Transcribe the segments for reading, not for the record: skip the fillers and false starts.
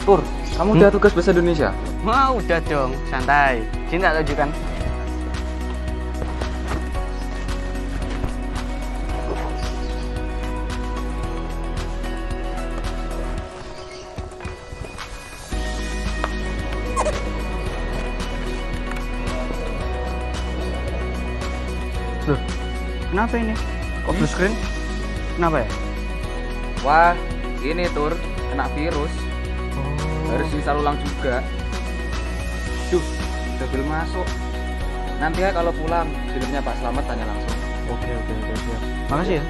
Pur, kamu udah tugas bahasa Indonesia? Mau udah dong, santai. Sini tak tunjukkan. Loh, kenapa ini? Kok blue screen? Kenapa ya? Wah, ini Tur, kena virus. Harus install ulang juga. Duh, udah belum masuk. Nanti ya kalau pulang, filmnya Pak Slamet tanya langsung. Oke, siap. Makasih ya.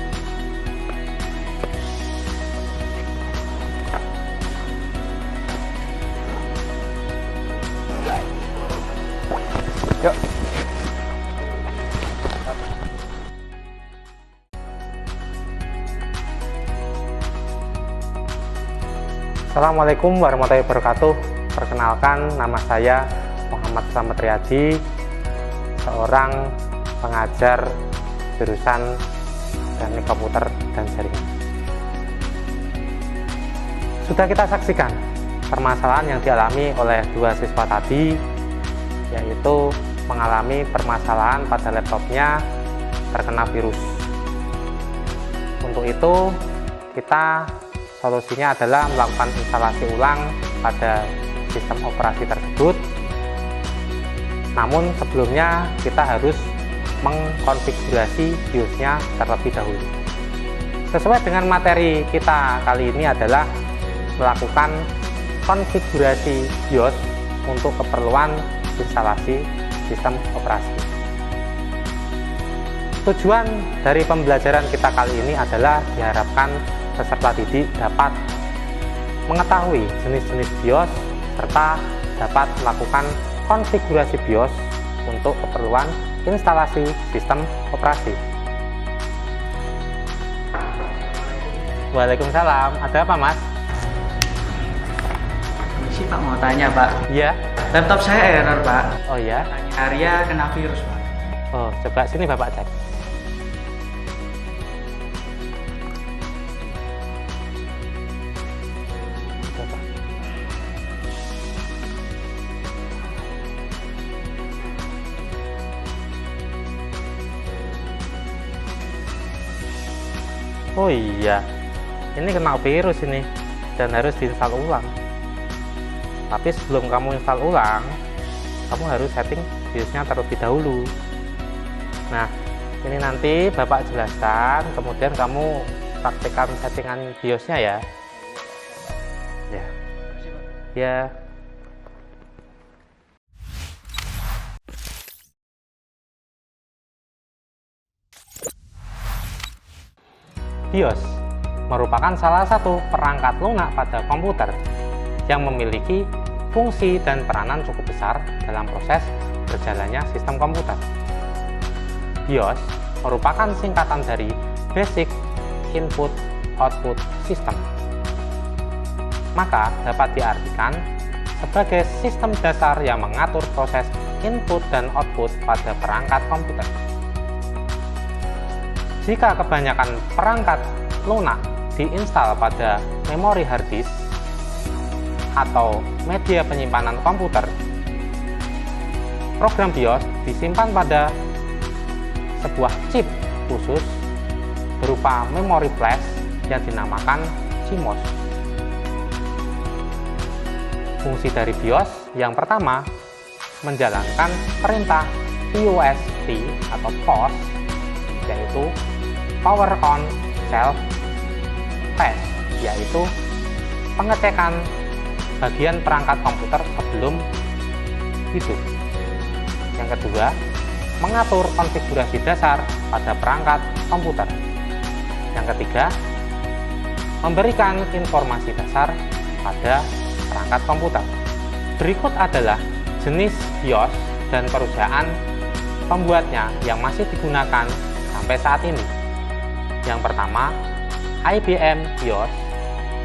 Yuk. Assalamualaikum warahmatullahi wabarakatuh. Perkenalkan, nama saya Muhammad Slamet Riyadi, seorang pengajar jurusan Teknik Komputer dan Jaringan. Sudah kita saksikan permasalahan yang dialami oleh dua siswa tadi, yaitu mengalami permasalahan pada laptopnya terkena virus. Untuk itu, solusinya adalah melakukan instalasi ulang pada sistem operasi tersebut. Namun sebelumnya kita harus mengkonfigurasi BIOS-nya terlebih dahulu. Sesuai dengan materi kita kali ini adalah melakukan konfigurasi BIOS untuk keperluan instalasi sistem operasi. Tujuan dari pembelajaran kita kali ini adalah diharapkan peserta didik dapat mengetahui jenis-jenis BIOS serta dapat melakukan konfigurasi BIOS untuk keperluan instalasi sistem operasi. Waalaikumsalam. Ada apa, Mas? Misi Pak mau tanya Pak. Iya. Laptop saya error Pak. Oh ya. Area kena virus Pak. Oh, coba sini Bapak cek. Coba. Oh iya, ini kena virus ini dan harus diinstal ulang. Tapi sebelum kamu install ulang, kamu harus setting BIOS-nya terlebih dahulu. Nah, ini nanti Bapak jelaskan, kemudian kamu praktekkan settingan BIOS-nya ya. Ya. Ya. BIOS merupakan salah satu perangkat lunak pada komputer yang memiliki fungsi dan peranan cukup besar dalam proses berjalannya sistem komputer. BIOS merupakan singkatan dari Basic Input Output System. Maka dapat diartikan sebagai sistem dasar yang mengatur proses input dan output pada perangkat komputer. Jika kebanyakan perangkat lunak diinstal pada memori hard disk atau media penyimpanan komputer, program BIOS disimpan pada sebuah chip khusus berupa memori flash yang dinamakan CMOS. Fungsi dari BIOS yang pertama menjalankan perintah POST atau POS, yaitu Power On Self Test, yaitu pengecekan bagian perangkat komputer sebelum hidup. Yang kedua, mengatur konfigurasi dasar pada perangkat komputer. Yang ketiga, memberikan informasi dasar pada perangkat komputer. Berikut adalah jenis BIOS dan perusahaan pembuatnya yang masih digunakan sampai saat ini. Yang pertama, IBM BIOS.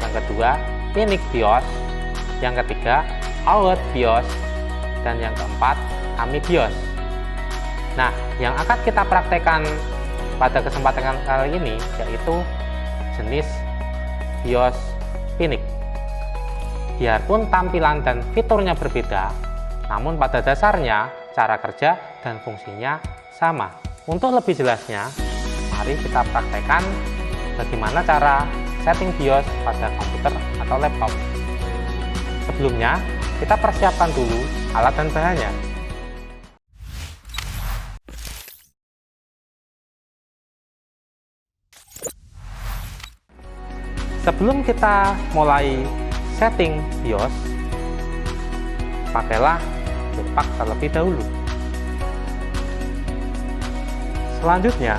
Yang kedua, PINIX BIOS. Yang ketiga, Awet BIOS. Dan yang keempat, AMI BIOS. Nah, yang akan kita praktekkan pada kesempatan kali ini yaitu jenis BIOS PINIX. Biarpun tampilan dan fiturnya berbeda, namun pada dasarnya cara kerja dan fungsinya sama. Untuk lebih jelasnya, mari kita praktekkan bagaimana cara setting BIOS pada komputer atau laptop. Sebelumnya, kita persiapkan dulu alat dan bahannya. Sebelum kita mulai setting BIOS, pakailah Jetpack terlebih dahulu. Selanjutnya,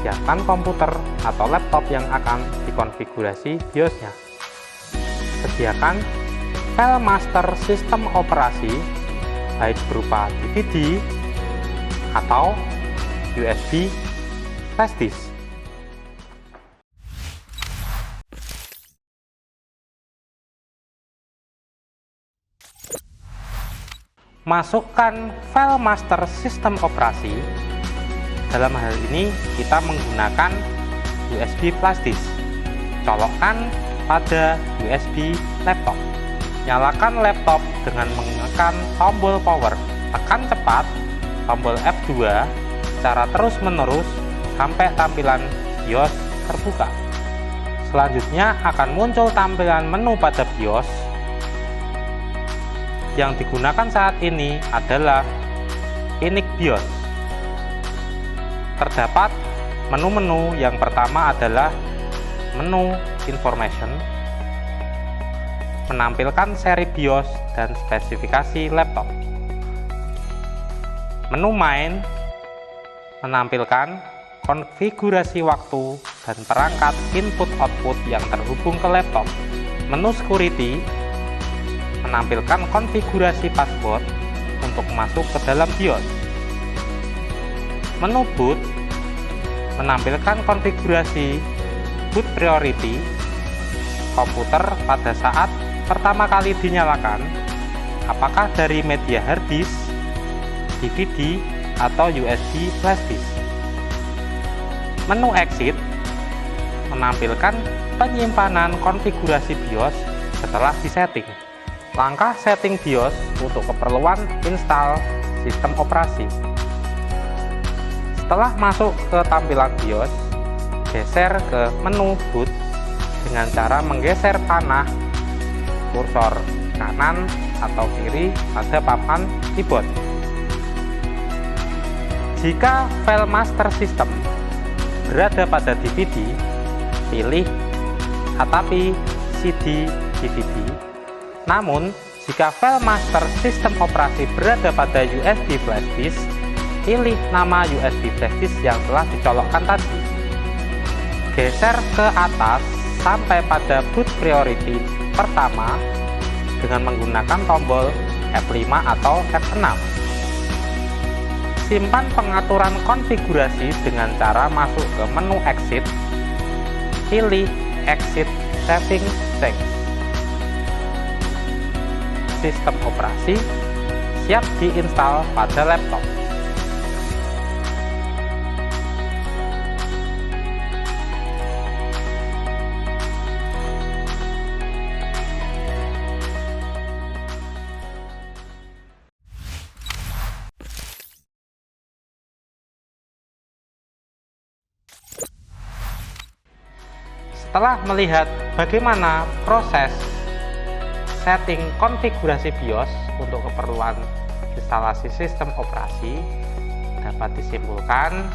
siapkan komputer atau laptop yang akan dikonfigurasi BIOS-nya. Sediakan file master sistem operasi, baik berupa DVD atau USB flash disk. Masukkan file master sistem operasi. Dalam hal ini kita menggunakan USB flash disk. Colokkan pada USB laptop. Nyalakan laptop dengan menekan tombol power. Tekan cepat tombol F2 secara terus-menerus sampai tampilan BIOS terbuka. Selanjutnya akan muncul tampilan menu pada BIOS. Yang digunakan saat ini adalah PINIC BIOS. Terdapat menu-menu. Yang pertama adalah menu information, menampilkan seri BIOS dan spesifikasi laptop. Menu main menampilkan konfigurasi waktu dan perangkat input-output yang terhubung ke laptop. Menu security menampilkan konfigurasi password untuk masuk ke dalam BIOS. Menu boot menampilkan konfigurasi boot priority komputer pada saat pertama kali dinyalakan, apakah dari media hard disk, DVD, atau USB flash disk. Menu exit menampilkan penyimpanan konfigurasi BIOS setelah disetting. Langkah setting BIOS untuk keperluan install sistem operasi. Setelah masuk ke tampilan BIOS, geser ke menu boot dengan cara menggeser panah kursor kanan atau kiri pada papan keyboard. Jika file master system berada pada DVD, pilih atapi CD DVD. Namun, jika file master sistem operasi berada pada USB flash disk, pilih nama USB flash disk yang telah dicolokkan tadi. Geser ke atas sampai pada boot priority pertama dengan menggunakan tombol F5 atau F6. Simpan pengaturan konfigurasi dengan cara masuk ke menu exit, pilih exit saving settings. Sistem operasi siap diinstal pada laptop. Setelah melihat bagaimana proses setting konfigurasi BIOS untuk keperluan instalasi sistem operasi, dapat disimpulkan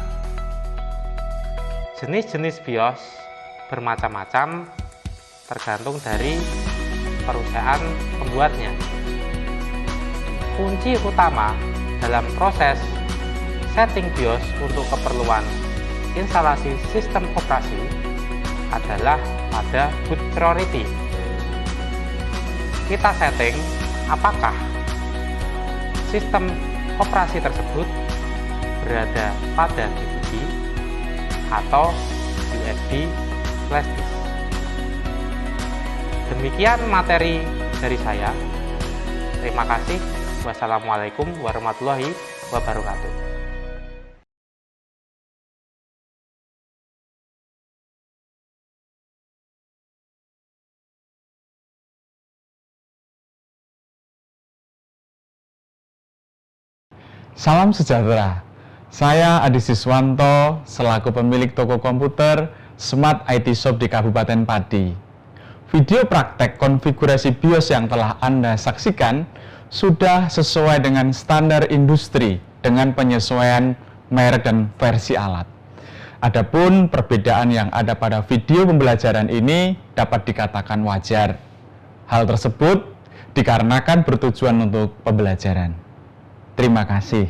jenis-jenis BIOS bermacam-macam tergantung dari perusahaan pembuatnya. Kunci utama dalam proses setting BIOS untuk keperluan instalasi sistem operasi adalah pada boot priority. Kita setting apakah sistem operasi tersebut berada pada DVD atau USB flash disk. Demikian materi dari saya. Terima kasih. Wassalamualaikum warahmatullahi wabarakatuh. Salam sejahtera. Saya Adi Siswanto selaku pemilik toko komputer Smart IT Shop di Kabupaten Pati. Video praktek konfigurasi BIOS yang telah Anda saksikan sudah sesuai dengan standar industri dengan penyesuaian merek dan versi alat. Adapun perbedaan yang ada pada video pembelajaran ini dapat dikatakan wajar. Hal tersebut dikarenakan bertujuan untuk pembelajaran. Terima kasih.